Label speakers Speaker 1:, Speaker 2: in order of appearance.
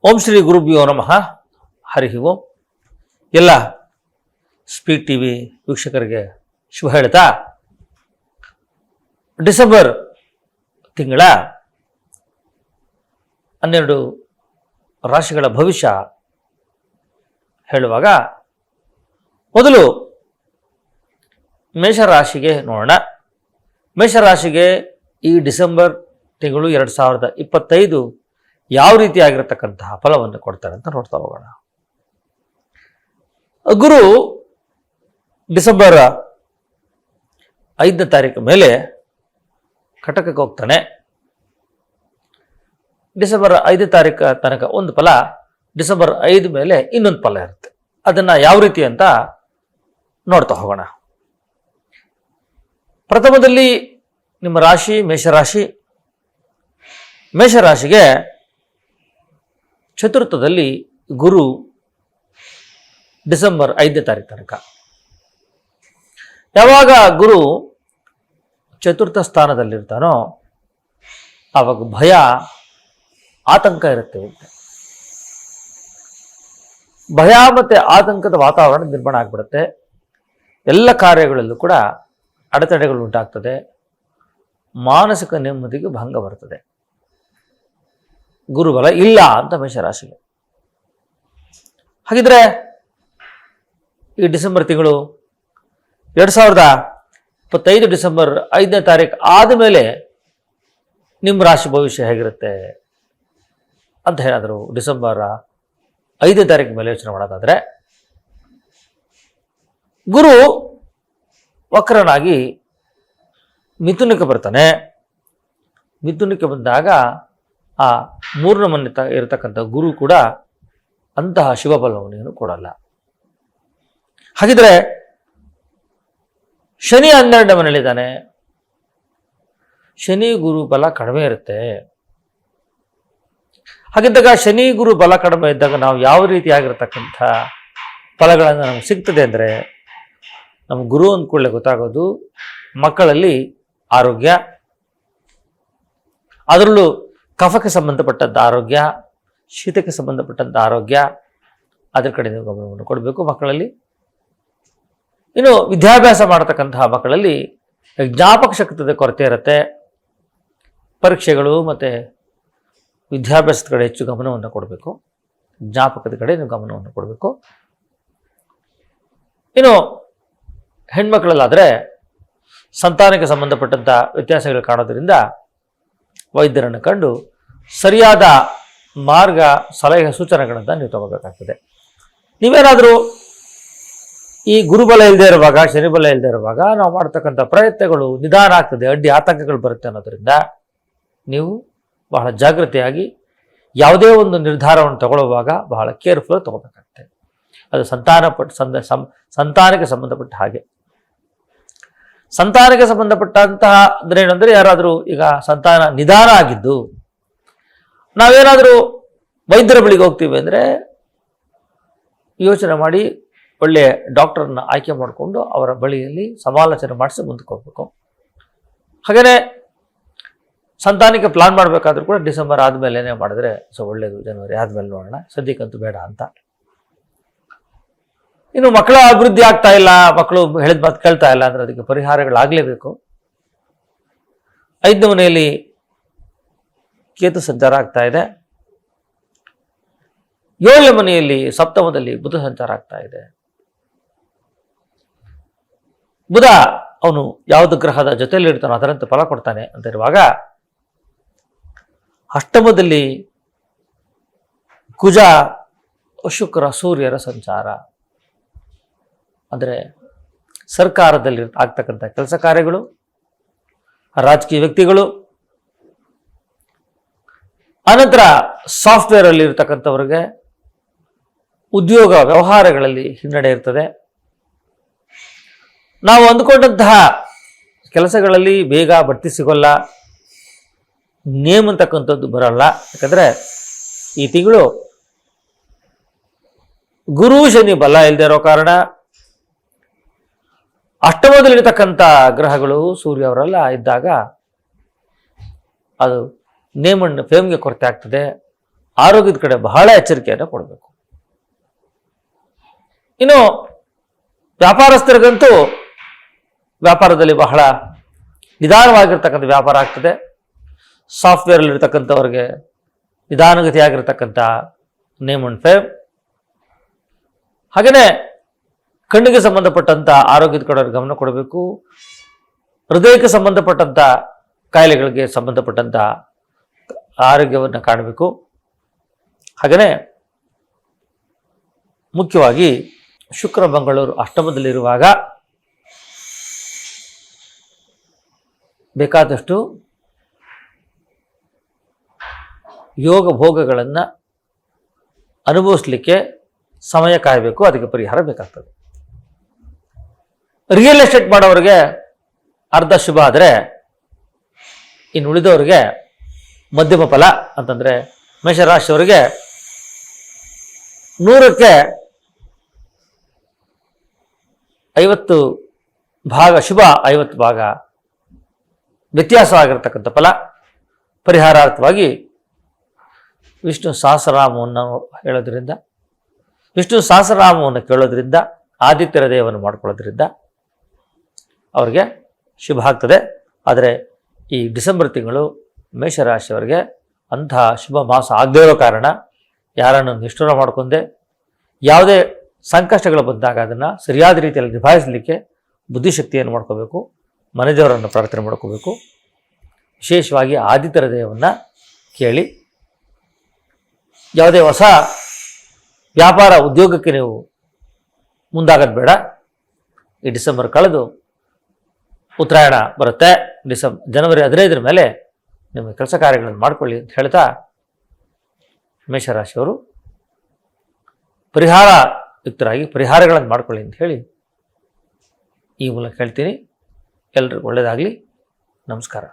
Speaker 1: ಓಂ ಶ್ರೀ ಗುರುಭ್ಯೋ ನಮಃ. ಹರಿ ಓಂ. ಎಲ್ಲ ಸ್ಪೀಡ್ ಟಿವಿ ವೀಕ್ಷಕರಿಗೆ ಶುಭ ಹೇಳ್ತಾ, ಡಿಸೆಂಬರ್ ತಿಂಗಳ 12 ರಾಶಿಗಳ ಭವಿಷ್ಯ ಹೇಳುವಾಗ ಮೊದಲು ಮೇಷರಾಶಿಗೆ ನೋಡೋಣ. ಮೇಷರಾಶಿಗೆ ಈ ಡಿಸೆಂಬರ್ ತಿಂಗಳು 2025 ಯಾವ ರೀತಿಯಾಗಿರತಕ್ಕಂತಹ ಫಲವನ್ನು ಕೊಡ್ತಾರೆ ಅಂತ ನೋಡ್ತಾ ಹೋಗೋಣ. ಗುರು ಡಿಸೆಂಬರ್ 5ನೇ ತಾರೀಕು ಮೇಲೆ ಕಟಕಕ್ಕೆ ಹೋಗ್ತಾನೆ. ಡಿಸೆಂಬರ್ 5 ತಾರೀಕು ತನಕ ಒಂದು ಫಲ, ಡಿಸೆಂಬರ್ 5 ಮೇಲೆ ಇನ್ನೊಂದು ಫಲ ಇರುತ್ತೆ. ಅದನ್ನ ಯಾವ ರೀತಿ ಅಂತ ನೋಡ್ತಾ ಹೋಗೋಣ. ಪ್ರಥಮದಲ್ಲಿ ನಿಮ್ಮ ರಾಶಿ ಮೇಷರಾಶಿ. ಮೇಷರಾಶಿಗೆ ಚತುರ್ಥದಲ್ಲಿ ಗುರು ಡಿಸೆಂಬರ್ 5ನೇ ತಾರೀಕು ತನಕ. ಯಾವಾಗ ಗುರು ಚತುರ್ಥ ಸ್ಥಾನದಲ್ಲಿರ್ತಾನೋ ಆವಾಗ ಭಯ ಆತಂಕ ಇರುತ್ತೆ. ಭಯ ಮತ್ತೆ ಆತಂಕದ ವಾತಾವರಣ ನಿರ್ಮಾಣ ಆಗ್ಬಿಡುತ್ತೆ. ಎಲ್ಲ ಕಾರ್ಯಗಳಲ್ಲೂ ಕೂಡ ಅಡೆತಡೆಗಳು ಉಂಟಾಗ್ತದೆ. ಮಾನಸಿಕ ನೆಮ್ಮದಿಗೆ ಭಂಗ ಬರ್ತದೆ. ಗುರುಬಲ ಇಲ್ಲ ಅಂತ ಮೇಷರಾಶಿಗೆ. ಹಾಗಿದ್ರೆ ಈ ಡಿಸೆಂಬರ್ ತಿಂಗಳು 2025 ಡಿಸೆಂಬರ್ 5ನೇ ತಾರೀಕು ಆದಮೇಲೆ ನಿಮ್ಮ ರಾಶಿ ಭವಿಷ್ಯ ಹೇಗಿರುತ್ತೆ ಅಂತ ಏನಾದರೂ ಡಿಸೆಂಬರ್ 5ನೇ ತಾರೀಕು ಮೇಲೆ ಯೋಚನೆ ಮಾಡೋದಾದ್ರೆ, ಗುರು ವಕ್ರನಾಗಿ ಮಿಥುನಕ್ಕೆ ಬರ್ತಾನೆ. ಮಿಥುನಕ್ಕೆ ಬಂದಾಗ ಆ 3ನೇ ಮನೆ ಇರತಕ್ಕಂಥ ಗುರು ಕೂಡ ಅಂತಹ ಶುಭಫಲವನ್ನು ಕೊಡಲ್ಲ. ಹಾಗಿದ್ರೆ ಶನಿ 12ನೇ ಮನೆಯಲ್ಲಿದ್ದಾನೆ. ಶನಿ ಗುರು ಬಲ ಕಡಿಮೆ ಇರುತ್ತೆ. ಹಾಗಿದ್ದಾಗ ಶನಿ ಗುರು ಬಲ ಕಡಿಮೆ ಇದ್ದಾಗ ನಾವು ಯಾವ ರೀತಿಯಾಗಿರ್ತಕ್ಕಂಥ ಫಲಗಳನ್ನು ನಮ್ಗೆ ಸಿಗ್ತದೆ ಅಂದರೆ, ನಮ್ಮ ಗುರು ಅಂದ್ಕೊಳ್ಳೆ ಗೊತ್ತಾಗೋದು ಮಕ್ಕಳಲ್ಲಿ ಆರೋಗ್ಯ, ಅದರಲ್ಲೂ ಕಫಕ್ಕೆ ಸಂಬಂಧಪಟ್ಟಂಥ ಆರೋಗ್ಯ, ಶೀತಕ್ಕೆ ಸಂಬಂಧಪಟ್ಟಂಥ ಆರೋಗ್ಯ, ಅದರ ಕಡೆ ನೀವು ಗಮನವನ್ನು ಕೊಡಬೇಕು ಮಕ್ಕಳಲ್ಲಿ. ಇನ್ನು ವಿದ್ಯಾಭ್ಯಾಸ ಮಾಡತಕ್ಕಂತಹ ಮಕ್ಕಳಲ್ಲಿ ಜ್ಞಾಪಕ ಶಕ್ತಿಯ ಕೊರತೆ ಇರುತ್ತೆ. ಪರೀಕ್ಷೆಗಳು ಮತ್ತು ವಿದ್ಯಾಭ್ಯಾಸದ ಕಡೆ ಹೆಚ್ಚು ಗಮನವನ್ನು ಕೊಡಬೇಕು. ಜ್ಞಾಪಕದ ಕಡೆ ನೀವು ಗಮನವನ್ನು ಕೊಡಬೇಕು. ಇನ್ನು ಹೆಣ್ಮಕ್ಳಲ್ಲಾದರೆ ಸಂತಾನಕ್ಕೆ ಸಂಬಂಧಪಟ್ಟಂಥ ವ್ಯತ್ಯಾಸಗಳು ಕಾಣೋದ್ರಿಂದ ವೈದ್ಯರನ್ನು ಕಂಡು ಸರಿಯಾದ ಮಾರ್ಗ, ಸಲಹೆ, ಸೂಚನೆಗಳನ್ನು ನೀವು ತಗೋಬೇಕಾಗ್ತದೆ. ನೀವೇನಾದರೂ ಈ ಗುರುಬಲ ಇಲ್ಲದೆ ಇರುವಾಗ, ಶನಿಬಲ ಇಲ್ಲದೆ ಇರುವಾಗ ನಾವು ಮಾಡ್ತಕ್ಕಂಥ ಪ್ರಯತ್ನಗಳು ನಿಧಾನ ಆಗ್ತದೆ, ಅಡ್ಡಿ ಆತಂಕಗಳು ಬರುತ್ತೆ ಅನ್ನೋದರಿಂದ ನೀವು ಬಹಳ ಜಾಗೃತಿಯಾಗಿ ಯಾವುದೇ ಒಂದು ನಿರ್ಧಾರವನ್ನು ತಗೊಳ್ಳುವಾಗ ಬಹಳ ಕೇರ್ಫುಲ್ ತಗೋಬೇಕಾಗ್ತದೆ. ಅದು ಸಂತಾನಕ್ಕೆ ಸಂಬಂಧಪಟ್ಟ ಹಾಗೆ. ಸಂತಾನಕ್ಕೆ ಸಂಬಂಧಪಟ್ಟಂತಹ ಅಂದ್ರೆ ಏನಂದ್ರೆ, ಯಾರಾದರೂ ಈಗ ಸಂತಾನ ನಿಧಾನ ಆಗಿದ್ದು ನಾವೇನಾದರೂ ವೈದ್ಯರ ಬಳಿಗೆ ಹೋಗ್ತೀವಿ ಅಂದರೆ ಯೋಚನೆ ಮಾಡಿ ಒಳ್ಳೆಯ ಡಾಕ್ಟರ್ನ ಆಯ್ಕೆ ಮಾಡಿಕೊಂಡು ಅವರ ಬಳಿಯಲ್ಲಿ ಸಮಾಲೋಚನೆ ಮಾಡಿಸಿ ಮುಂದಕ್ಕೆ ಹೋಗ್ಬೇಕು. ಹಾಗೆಯೇ ಸಂತಾನಕ್ಕೆ ಪ್ಲಾನ್ ಮಾಡಬೇಕಾದ್ರೂ ಕೂಡ ಡಿಸೆಂಬರ್ ಆದಮೇಲೆ ಮಾಡಿದ್ರೆ ಒಳ್ಳೆಯದು. ಜನವರಿ ಆದಮೇಲೆ ನೋಡೋಣ, ಸದ್ಯಕ್ಕಂತೂ ಬೇಡ ಅಂತ. ಇನ್ನು ಮಕ್ಕಳ ಅಭಿವೃದ್ಧಿ ಆಗ್ತಾ ಇಲ್ಲ, ಮಕ್ಕಳು ಹೇಳಿದ ಮಾತು ಕೇಳ್ತಾ ಇಲ್ಲ ಅಂದ್ರೆ ಅದಕ್ಕೆ ಪರಿಹಾರಗಳಾಗಲೇಬೇಕು. 5ನೇ ಮನೆಯಲ್ಲಿ ಕೇತು ಸಂಚಾರ ಆಗ್ತಾ ಇದೆ. 7ನೇ ಮನೆಯಲ್ಲಿ ಸಪ್ತಮದಲ್ಲಿ ಬುಧ ಸಂಚಾರ ಆಗ್ತಾ ಇದೆ. ಬುಧ ಅವನು ಯಾವುದು ಗ್ರಹದ ಜೊತೆಯಲ್ಲಿ ಇರ್ತಾನೋ ಅದರಂತೆ ಫಲ ಕೊಡ್ತಾನೆ ಅಂತ ಇರುವಾಗ, ಅಷ್ಟಮದಲ್ಲಿ ಕುಜ, ಶುಕ್ರ, ಸೂರ್ಯರ ಸಂಚಾರ ಅಂದರೆ ಸರ್ಕಾರದಲ್ಲಿ ಆಗ್ತಕ್ಕಂಥ ಕೆಲಸ ಕಾರ್ಯಗಳು, ರಾಜಕೀಯ ವ್ಯಕ್ತಿಗಳು, ಅನಂತರ ಸಾಫ್ಟ್ವೇರ್ ಅಲ್ಲಿ ಇರ್ತಕ್ಕಂಥವ್ರಿಗೆ ಉದ್ಯೋಗ ವ್ಯವಹಾರಗಳಲ್ಲಿ ಹಿನ್ನಡೆ ಇರ್ತದೆ. ನಾವು ಅಂದುಕೊಂಡಂತಹ ಕೆಲಸಗಳಲ್ಲಿ ಬೇಗ ಬಡ್ತಿ ಸಿಗೋಲ್ಲ, ನೇಮ್ ಅಂತಕ್ಕಂಥದ್ದು ಬರಲ್ಲ. ಯಾಕಂದ್ರೆ ಈ ತಿಂಗಳು ಗುರು ಶನಿ ಬಲ ಇಲ್ಲದೆ ಇರೋ ಕಾರಣ ಅಷ್ಟಮದಲ್ಲಿರ್ತಕ್ಕಂಥ ಗ್ರಹಗಳು ಸೂರ್ಯ ಅವರೆಲ್ಲ ಇದ್ದಾಗ ಅದು ನೇಮ್ ಅಂಡ್ ಫೇಮ್ಗೆ ಕೊರತೆ ಆಗ್ತದೆ. ಆರೋಗ್ಯದ ಕಡೆ ಬಹಳ ಎಚ್ಚರಿಕೆಯನ್ನು ಕೊಡಬೇಕು. ಇನ್ನು ವ್ಯಾಪಾರಸ್ಥರಿಗಂತೂ ವ್ಯಾಪಾರದಲ್ಲಿ ಬಹಳ ನಿಧಾನವಾಗಿರ್ತಕ್ಕಂಥ ವ್ಯಾಪಾರ ಆಗ್ತದೆ. ಸಾಫ್ಟ್ವೇರಲ್ಲಿರ್ತಕ್ಕಂಥವ್ರಿಗೆ ನಿಧಾನಗತಿಯಾಗಿರ್ತಕ್ಕಂಥ ನೇಮ್ ಅಂಡ್ ಫೇಮ್. ಹಾಗೆಯೇ ಕಣ್ಣಿಗೆ ಸಂಬಂಧಪಟ್ಟಂಥ ಆರೋಗ್ಯದ ಕಡೆ ಗಮನ ಕೊಡಬೇಕು. ಹೃದಯಕ್ಕೆ ಸಂಬಂಧಪಟ್ಟಂಥ ಕಾಯಿಲೆಗಳಿಗೆ ಸಂಬಂಧಪಟ್ಟಂಥ ಆರೋಗ್ಯವನ್ನು ಕಾಣಬೇಕು. ಹಾಗೆಯೇ ಮುಖ್ಯವಾಗಿ ಶುಕ್ರ ಮಂಗಳೂರು ಅಷ್ಟಮದಲ್ಲಿರುವಾಗ ಬೇಕಾದಷ್ಟು ಯೋಗ ಭೋಗಗಳನ್ನು ಅನುಭವಿಸಲಿಕ್ಕೆ ಸಮಯ ಕಾಯಬೇಕು. ಅದಕ್ಕೆ ಪರಿಹಾರ ಬೇಕಾಗ್ತದೆ. ರಿಯಲ್ ಎಸ್ಟೇಟ್ ಮಾಡೋರಿಗೆ ಅರ್ಧ ಶುಭ ಆದರೆ ಇನ್ನು ಉಳಿದವರಿಗೆ ಮಧ್ಯಮ ಫಲ ಅಂತಂದರೆ ಮೇಷರಾಶಿಯವರಿಗೆ 100ಕ್ಕೆ 50 ಭಾಗ ಶುಭ, 50 ಭಾಗ ವ್ಯತ್ಯಾಸವಾಗಿರ್ತಕ್ಕಂಥ ಫಲ. ಪರಿಹಾರಾರ್ಥವಾಗಿ ವಿಷ್ಣು ಸಹಸ್ರನಾಮವನ್ನು ಹೇಳೋದ್ರಿಂದ, ವಿಷ್ಣು ಸಹಸ್ರನಾಮವನ್ನು ಕೇಳೋದ್ರಿಂದ, ಆದಿತ್ಯರ ದೇವವನ್ನು ಮಾಡ್ಕೊಳ್ಳೋದ್ರಿಂದ ಅವರಿಗೆ ಶುಭ ಆಗ್ತದೆ. ಆದರೆ ಈ ಡಿಸೆಂಬರ್ ತಿಂಗಳು ಮೇಷರಾಶಿಯವರಿಗೆ ಅಂತಹ ಶುಭ ಮಾಸ ಆಗದೇ ಇರೋ ಕಾರಣ ಯಾರನ್ನು ನಿಷ್ಠುರ ಮಾಡ್ಕೊಂಡೆ ಯಾವುದೇ ಸಂಕಷ್ಟಗಳು ಬಂದಾಗ ಅದನ್ನು ಸರಿಯಾದ ರೀತಿಯಲ್ಲಿ ನಿಭಾಯಿಸಲಿಕ್ಕೆ ಬುದ್ಧಿಶಕ್ತಿಯನ್ನು ಮಾಡ್ಕೋಬೇಕು. ಮನೆದೇವರನ್ನು ಪ್ರಾರ್ಥನೆ ಮಾಡ್ಕೋಬೇಕು. ವಿಶೇಷವಾಗಿ ಆದಿತ್ಯರ ದೇವವನ್ನು ಕೇಳಿ ಯಾವುದೇ ಹೊಸ ವ್ಯಾಪಾರ ಉದ್ಯೋಗಕ್ಕೆ ನೀವು ಮುಂದಾಗೋದು ಬೇಡ. ಈ ಡಿಸೆಂಬರ್ ಕಳೆದು ಉತ್ತರಾಯಣ ಬರುತ್ತೆ. ಜನವರಿ 15 ಮೇಲೆ ನಿಮ್ಮ ಕೆಲಸ ಕಾರ್ಯಗಳನ್ನು ಮಾಡಿಕೊಳ್ಳಿ ಅಂತ ಹೇಳ್ತಾ ಮೇಷರಾಶಿಯವರು ಪರಿಹಾರ ಯುಕ್ತರಾಗಿ ಪರಿಹಾರಗಳನ್ನು ಮಾಡಿಕೊಳ್ಳಿ ಅಂತ ಹೇಳಿ ಈ ಮೂಲಕ ಹೇಳ್ತೀನಿ. ಎಲ್ರಿಗೂ ಒಳ್ಳೆಯದಾಗಲಿ. ನಮಸ್ಕಾರ.